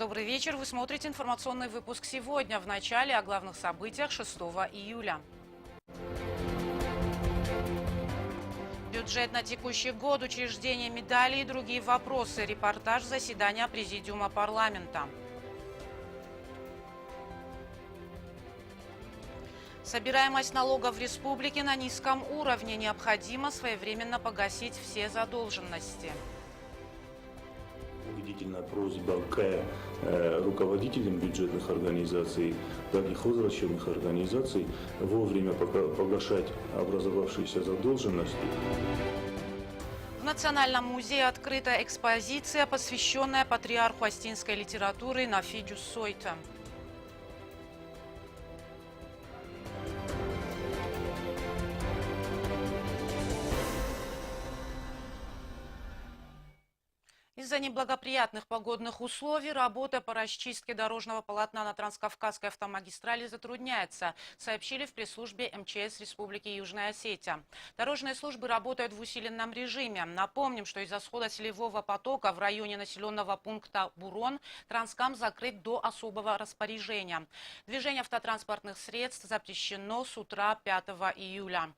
Добрый вечер. Вы смотрите информационный выпуск сегодня. В начале о главных событиях 6 июля. Бюджет на текущий год, учреждение медалей и другие вопросы. Репортаж заседания Президиума парламента. Собираемость налогов в республике на низком уровне. Необходимо своевременно погасить все задолженности. Убедительная просьба к руководителям бюджетных организаций, так и хозрасчетных организаций вовремя погашать образовавшиеся задолженности. В Национальном музее открыта экспозиция, посвященная патриарху астинской литературы Нафидю Сойта. Из-за неблагоприятных погодных условий работа по расчистке дорожного полотна на Транскавказской автомагистрали затрудняется, сообщили в пресс-службе МЧС Республики Южная Осетия. Дорожные службы работают в усиленном режиме. Напомним, что из-за схода селевого потока в районе населенного пункта Бурон Транскам закрыт до особого распоряжения. Движение автотранспортных средств запрещено с утра 5 июля.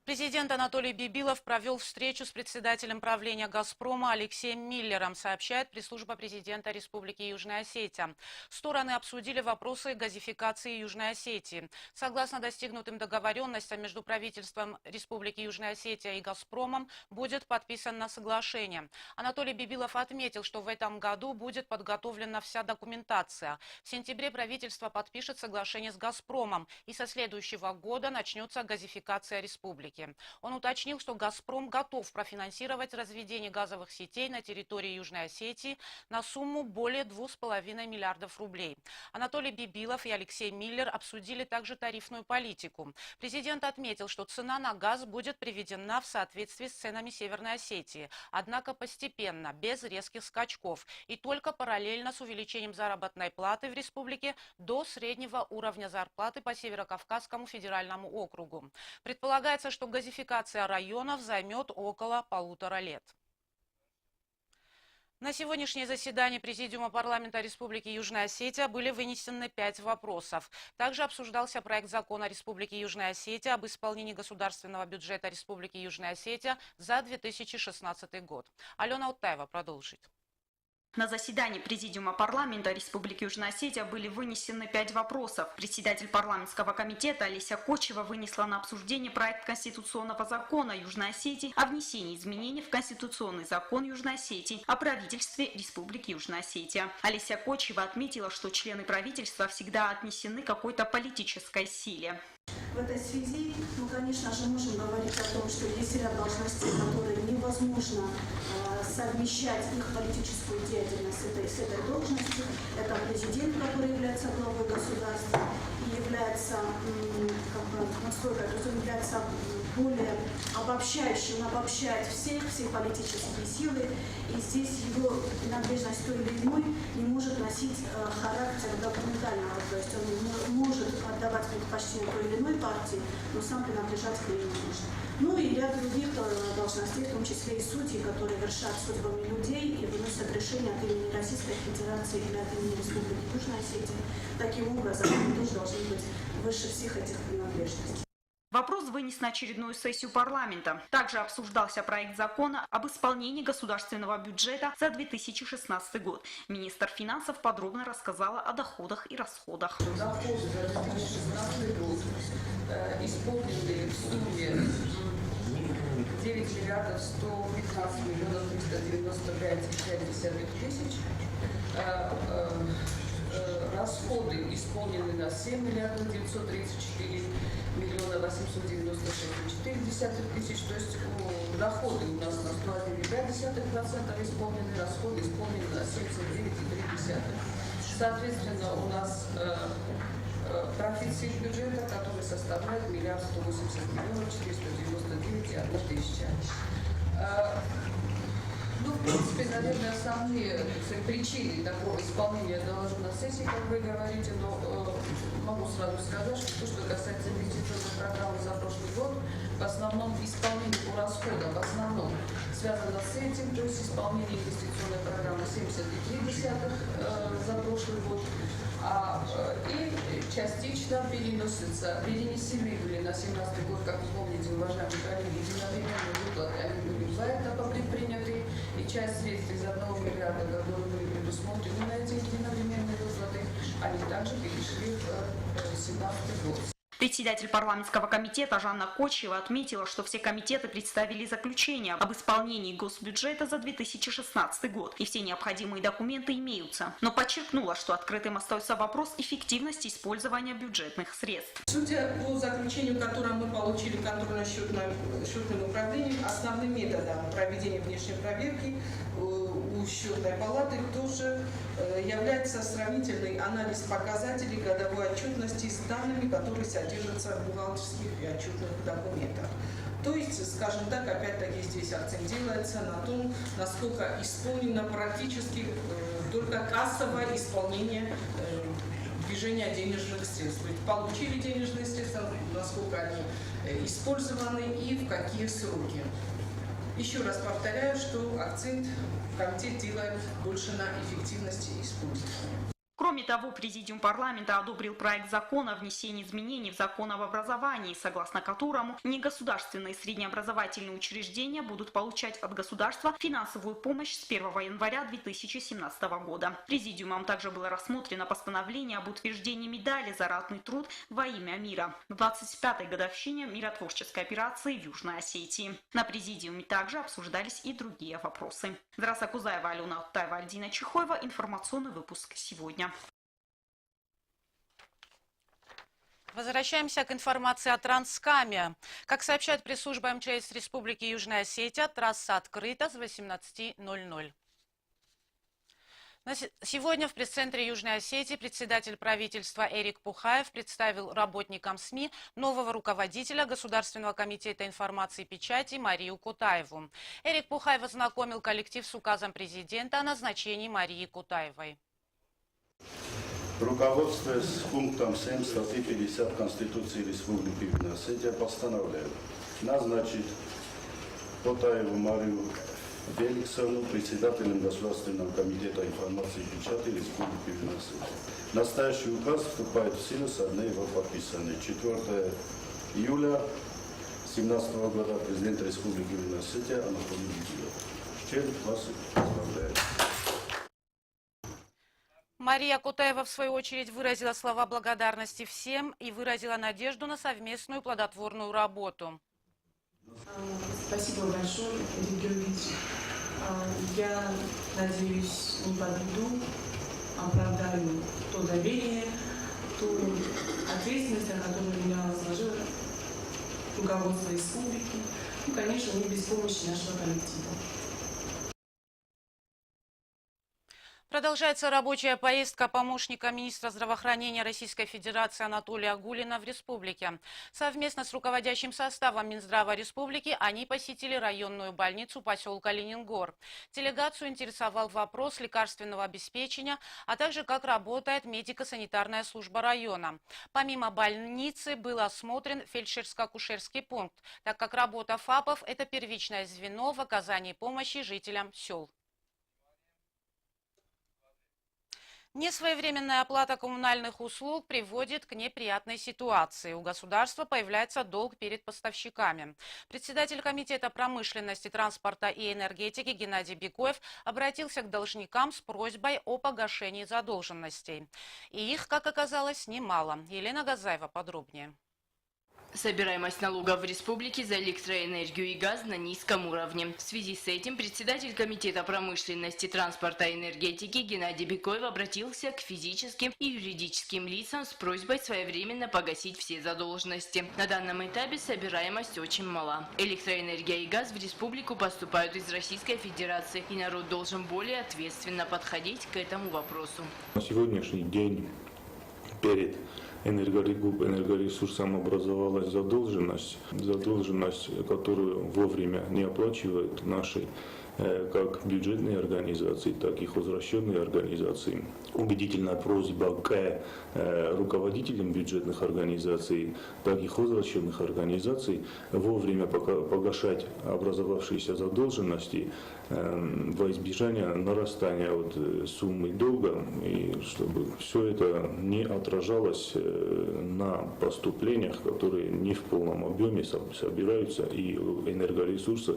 Президент Анатолий Бибилов провел встречу с председателем правления «Газпрома» Алексеем Миллером, сообщает пресс-служба президента Республики Южная Осетия. Стороны обсудили вопросы газификации Южной Осетии. Согласно достигнутым договоренностям между правительством Республики Южная Осетия и «Газпромом» будет подписано соглашение. Анатолий Бибилов отметил, что в этом году будет подготовлена вся документация. В сентябре правительство подпишет соглашение с «Газпромом», и со следующего года начнется газификация республики. Он уточнил, что «Газпром» готов профинансировать разведение газовых сетей на территории Южной Осетии на сумму более 2,5 миллиардов рублей. Анатолий Бибилов и Алексей Миллер обсудили также тарифную политику. Президент отметил, что цена на газ будет приведена в соответствии с ценами Северной Осетии, однако постепенно, без резких скачков, и только параллельно с увеличением заработной платы в республике до среднего уровня зарплаты по Северо-Кавказскому федеральному округу. Предполагается, что газификация районов займет около 1,5 лет. На сегодняшнее заседание Президиума парламента Республики Южная Осетия были вынесены 5 вопросов. Также обсуждался проект закона Республики Южная Осетия об исполнении государственного бюджета Республики Южная Осетия за 2016 год. Алена Утаева продолжит. На заседании Президиума парламента Республики Южная Осетия были вынесены 5 вопросов. Председатель парламентского комитета Олеся Кочева вынесла на обсуждение проект конституционного закона Южной Осетии о внесении изменений в Конституционный закон Южной Осетии о правительстве Республики Южная Осетия. Олеся Кочева отметила, что члены правительства всегда отнесены к какой-то политической силе. В этой связи мы, конечно же, можем говорить о том, что есть ряд должностей, которые невозможно совмещать их политическую деятельность с этой должностью. Это президент, который является главой государства и является, является более обобщающим, обобщает все политические силы, и здесь его принадлежность той или иной не может носить характер документального, то есть он может отдавать предпочтение той или иной партии, но сам принадлежать к ней не может. Ну и ряд других должностей, в том числе и судьи, которые вершат судьбами людей и выносят решения от имени Российской Федерации или от имени Республики Южная Осетия. Таким образом, они тоже должны быть выше всех этих принадлежностей. Вопрос вынес на очередную сессию парламента. Также обсуждался проект закона об исполнении государственного бюджета за 2016 год. Министр финансов подробно рассказала о доходах и расходах. Доходы за 2016 год исполнены в сумме 9 миллиардов 115 миллионов 395,5 тысяч. Расходы исполнены на 7 миллиардов 934 миллиона 896,4 тысяч. То есть доходы у нас на 101,5% исполнены, расходы исполнены на 79,3%. Соответственно, у нас профицит бюджета, который составляет 1 180 499,1 тысяча. Ну, в принципе, наверное, основные причины такого исполнения доложу на сессии, как вы говорите, но могу сразу сказать, что то, что касается инвестиционной программы за прошлый год, в основном исполнение по расходам, в основном с связано с этим, то есть исполнение инвестиционной программы 70,3 за прошлый год. И частично перенесены были на 2017 год, как вы помните, уважаемые коллеги, единовременные выплаты, они были в два этапа предприняты, и часть средств из 1 миллиарда, которые были предусмотрены на эти единовременные выплаты, они также перешли в 2017 год. Председатель парламентского комитета Жанна Кочева отметила, что все комитеты представили заключение об исполнении госбюджета за 2016 год, и все необходимые документы имеются. Но подчеркнула, что открытым остается вопрос эффективности использования бюджетных средств. Судя по заключению, которое мы получили контрольно-счетным управлением, основным методом проведения внешней проверки у счетной палаты тоже является сравнительный анализ показателей годовой отчетности с данными, которые содержатся в бухгалтерских и отчетных документах. То есть, скажем так, опять-таки здесь акцент делается на том, насколько исполнено практически только кассовое исполнение движения денежных средств. То есть получили денежные средства, насколько они использованы и в какие сроки. Еще раз повторяю, что акцент комитет делает больше на эффективности использования. Кроме того, Президиум парламента одобрил проект закона о внесении изменений в закон об образовании, согласно которому негосударственные среднеобразовательные учреждения будут получать от государства финансовую помощь с 1 января 2017 года. Президиумом также было рассмотрено постановление об утверждении медали за ратный труд во имя мира в 25-й годовщине миротворческой операции в Южной Осетии. На Президиуме также обсуждались и другие вопросы. Здраса Кузаева, Алена Оттаева, Альдина Чехоева. Информационный выпуск сегодня. Возвращаемся к информации о Транскаме. Как сообщает пресс-служба МЧС Республики Южная Осетия, трасса открыта с 18:00. Сегодня в пресс-центре Южной Осетии председатель правительства Эрик Пухаев представил работникам СМИ нового руководителя Государственного комитета информации и печати Марию Кутаеву. Эрик Пухаев ознакомил коллектив с указом президента о назначении Марии Кутаевой. Руководствуясь пунктом 7 статьи 50 Конституции Республики Южная Осетия, постановляю назначить Кутаеву Марию Феликсовну председателем Государственного комитета информации и печати Республики Южная Осетия. Настоящий указ вступает в силу со дня его подписания. 4 июля 2017 года президент Республики Южная Осетия Анатолий Медведев. С чем вас поздравляю. Мария Кутаева, в свою очередь, выразила слова благодарности всем и выразила надежду на совместную плодотворную работу. Спасибо большое, Эрик Георгиевич. Я надеюсь, не подведу, оправдаю то доверие, ту ответственность, которую меня возложило руководство республики, и, конечно, не без помощи нашего коллектива. Продолжается рабочая поездка помощника министра здравоохранения Российской Федерации Анатолия Гулина в республике. Совместно с руководящим составом Минздрава республики они посетили районную больницу поселка Ленингор. Делегацию интересовал вопрос лекарственного обеспечения, а также как работает медико-санитарная служба района. Помимо больницы был осмотрен фельдшерско-акушерский пункт, так как работа ФАПов – это первичное звено в оказании помощи жителям сел. Несвоевременная оплата коммунальных услуг приводит к неприятной ситуации. У государства появляется долг перед поставщиками. Председатель Комитета промышленности, транспорта и энергетики Геннадий Бекоев обратился к должникам с просьбой о погашении задолженностей. И их, как оказалось, немало. Елена Газаева подробнее. Собираемость налогов в республике за электроэнергию и газ на низком уровне. В связи с этим председатель Комитета промышленности, транспорта и энергетики Геннадий Бекоев обратился к физическим и юридическим лицам с просьбой своевременно погасить все задолженности. На данном этапе собираемость очень мала. Электроэнергия и газ в республику поступают из Российской Федерации, и народ должен более ответственно подходить к этому вопросу. На сегодняшний день перед энергоресурсом образовалась задолженность, которую вовремя не оплачивают наши как бюджетные организации, так и хозрасчетные организации. Убедительная просьба к руководителям бюджетных организаций, так и хозрасчетных организаций вовремя погашать образовавшиеся задолженности во избежание нарастания суммы долга, и чтобы все это не отражалось на поступлениях, которые не в полном объеме собираются, и энергоресурса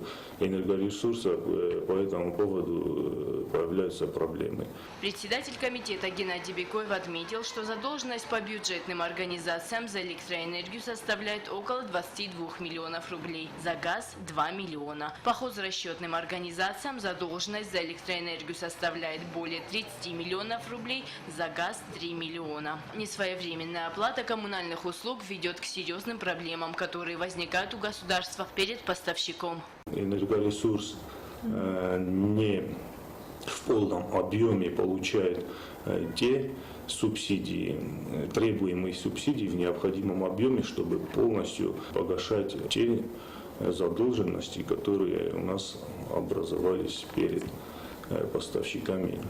по этому поводу появляются проблемы. Председатель комитета Геннадий Бекоев отметил, что задолженность по бюджетным организациям за электроэнергию составляет около 22 миллионов рублей, за газ – 2 миллиона. По хозрасчетным организациям задолженность за электроэнергию составляет более 30 миллионов рублей, за газ – 3 миллиона. Несвоевременная оплата коммунальных услуг ведет к серьезным проблемам, которые возникают у государства перед поставщиком. Энергоресурс не в полном объеме получает те субсидии, требуемые субсидии в необходимом объеме, чтобы полностью погашать те задолженности, которые у нас образовались перед поставщиками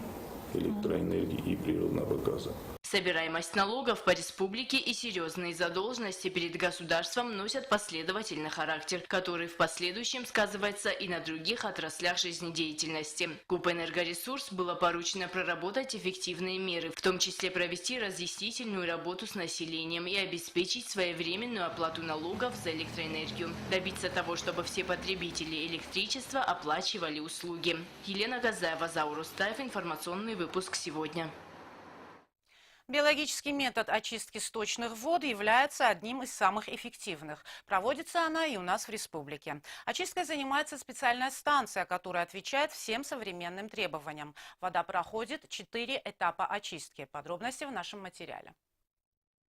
электроэнергии и природного газа. Собираемость налогов по республике и серьезные задолженности перед государством носят последовательный характер, который в последующем сказывается и на других отраслях жизнедеятельности. КУП «Энергоресурс» было поручено проработать эффективные меры, в том числе провести разъяснительную работу с населением и обеспечить своевременную оплату налогов за электроэнергию. Добиться того, чтобы все потребители электричества оплачивали услуги. Елена Газаева, Заур Устаев, информационный выпуск сегодня. Биологический метод очистки сточных вод является одним из самых эффективных. Проводится она и у нас в республике. Очисткой занимается специальная станция, которая отвечает всем современным требованиям. Вода проходит 4 этапа очистки. Подробности в нашем материале.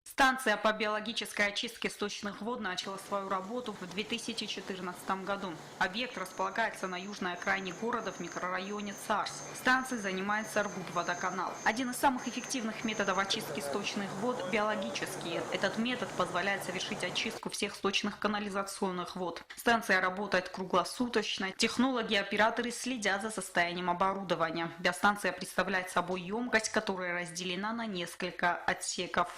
Станция по биологической очистке сточных вод начала свою работу в 2014 году. Объект располагается на южной окраине города в микрорайоне Царс. Станцией занимается Аргут-водоканал. Один из самых эффективных методов очистки сточных вод – биологический. Этот метод позволяет совершить очистку всех сточных канализационных вод. Станция работает круглосуточно. Технологи и операторы следят за состоянием оборудования. Биостанция представляет собой емкость, которая разделена на несколько отсеков.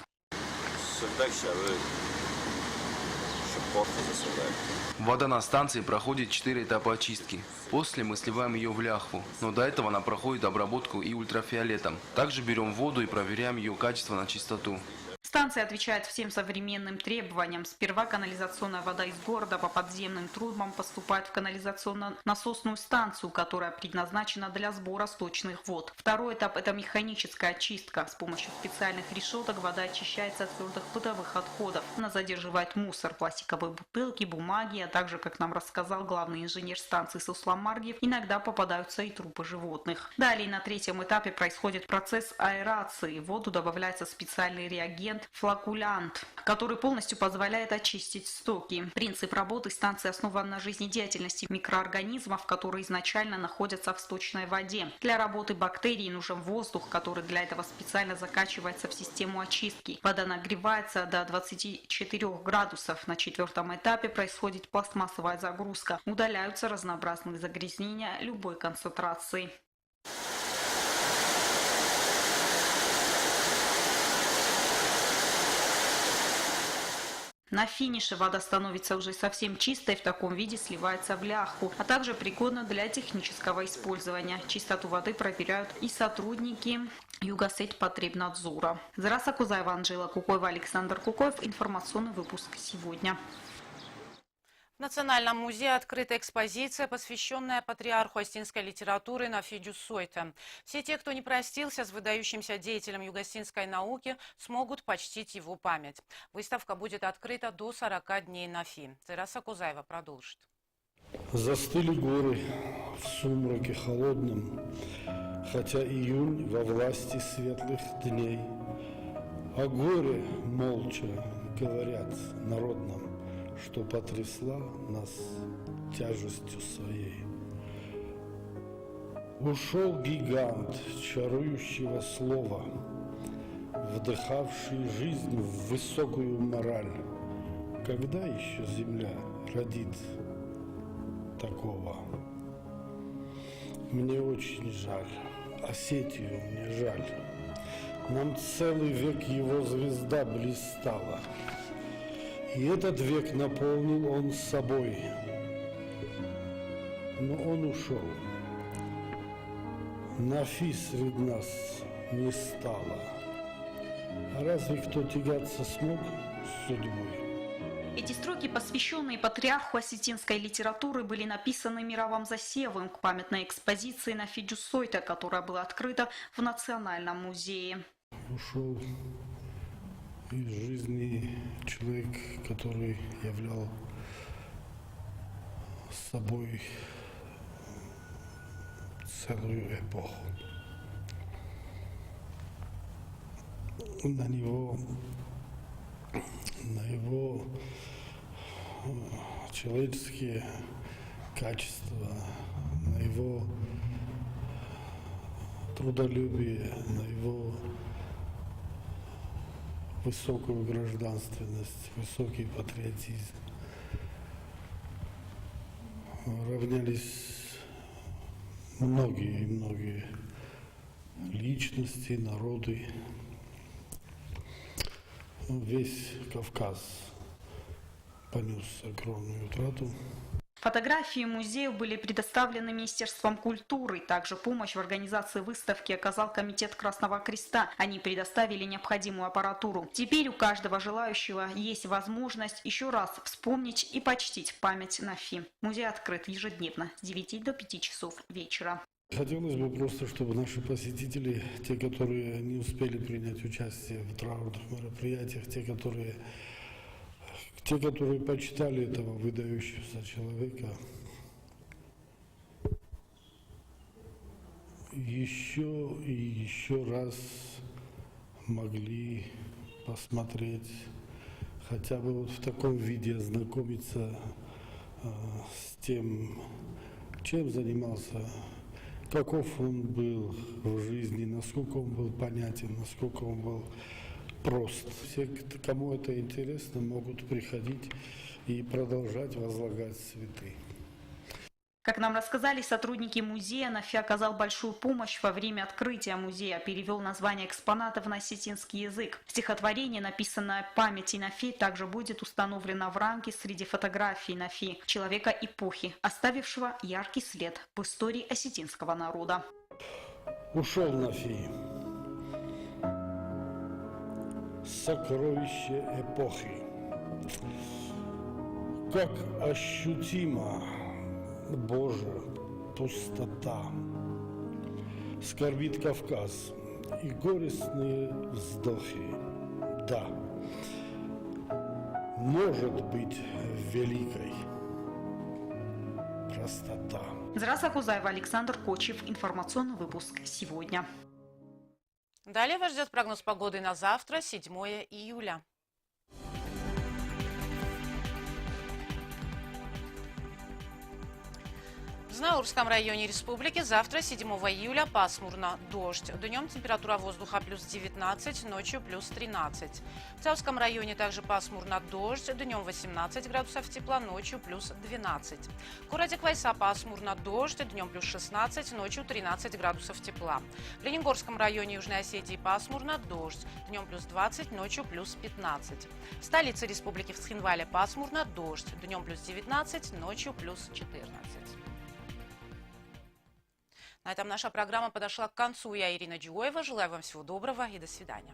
Вода на станции проходит 4 этапа очистки. После мы сливаем ее в ляхву, но до этого она проходит обработку и ультрафиолетом. Также берем воду и проверяем ее качество на чистоту. Станция отвечает всем современным требованиям. Сперва канализационная вода из города по подземным трубам поступает в канализационно-насосную станцию, которая предназначена для сбора сточных вод. Второй этап – это механическая очистка. С помощью специальных решеток вода очищается от твердых бытовых отходов. Она задерживает мусор, пластиковые бутылки, бумаги, а также, как нам рассказал главный инженер станции Суслан Маргиев, иногда попадаются и трупы животных. Далее на третьем этапе происходит процесс аэрации. В воду добавляется специальный реагент флокулянт, который полностью позволяет очистить стоки. Принцип работы станции основан на жизнедеятельности микроорганизмов, которые изначально находятся в сточной воде. Для работы бактерий нужен воздух, который для этого специально закачивается в систему очистки. Вода нагревается до 24 градусов. На 4-м этапе происходит пластмассовая загрузка. Удаляются разнообразные загрязнения любой концентрации. На финише вода становится уже совсем чистой, в таком виде сливается в ляхву, а также пригодна для технического использования. Чистоту воды проверяют и сотрудники Югосетьпотребнадзора. Зараса Кузаева, Анжела Кукоева, Александр Кукоев. Информационный выпуск сегодня. В Национальном музее открыта экспозиция, посвященная патриарху остинской литературы Нафидю Сойте. Все те, кто не простился с выдающимся деятелем югостинской науки, смогут почтить его память. Выставка будет открыта до 40 дней Нафи. Зараса Кузаева продолжит. Застыли горы в сумраке холодном, хотя июнь во власти светлых дней. О горе молча говорят народном, что потрясла нас тяжестью своей. Ушел гигант чарующего слова, вдыхавший жизнь в высокую мораль. Когда еще земля родит такого? мне очень жаль. Осетию мне жаль. Нам целый век его звезда блистала. И этот век наполнил он собой. Но он ушел. Нафи среди нас не стало. А разве кто тягаться смог с судьбой? Эти строки, посвященные патриарху осетинской литературы, были написаны Мировом Засевым к памятной экспозиции Нафи Джусойта, которая была открыта в Национальном музее. Ушел из жизни человек, который являл собой целую эпоху. На его человеческие качества, на его трудолюбие, на его высокую гражданственность, высокий патриотизм равнялись многие личности, народы. Весь Кавказ понес огромную утрату. Фотографии музеев были предоставлены Министерством культуры. Также помощь в организации выставки оказал Комитет Красного Креста. Они предоставили необходимую аппаратуру. Теперь у каждого желающего есть возможность еще раз вспомнить и почтить память Нафи. Музей открыт ежедневно с 9 до 5 часов вечера. Хотелось бы просто, чтобы наши посетители, те, которые не успели принять участие в траурных мероприятиях, те, которые почитали этого выдающегося человека, еще и еще раз могли посмотреть, хотя бы вот в таком виде ознакомиться с тем, чем занимался, каков он был в жизни, насколько он был понятен, насколько он был прост. Все, кому это интересно, могут приходить и продолжать возлагать цветы. Как нам рассказали сотрудники музея, Нафи оказал большую помощь во время открытия музея, перевел название экспонатов на осетинский язык. Стихотворение, написанное памяти Нафи, также будет установлено в рамке среди фотографий Нафи, человека эпохи, оставившего яркий след в истории осетинского народа. Ушел Нафи. Сокровище эпохи. Как ощутимо, Боже, пустота. Скорбит Кавказ и горестные вздохи. Да, может быть великой простота. Зраса Кузаева, Александр Кочев. Информационный выпуск сегодня. Далее вас ждет прогноз погоды на завтра, 7 июля. В Знаурском районе республики завтра, 7 июля, пасмурно, дождь. Днем температура воздуха плюс 19, ночью плюс 13. В Цявском районе также пасмурно, дождь. Днем 18 градусов тепла, ночью плюс 12. В городе Квайса пасмурно, дождь. Днем плюс 16, ночью 13 градусов тепла. В Ленингорском районе Южной Осетии пасмурно, дождь. Днем плюс 20, ночью плюс 15. В столице республики в Цхинвале пасмурно, дождь. Днем плюс 19, ночью плюс 14. На этом наша программа подошла к концу. Я Ирина Джуева. Желаю вам всего доброго и до свидания.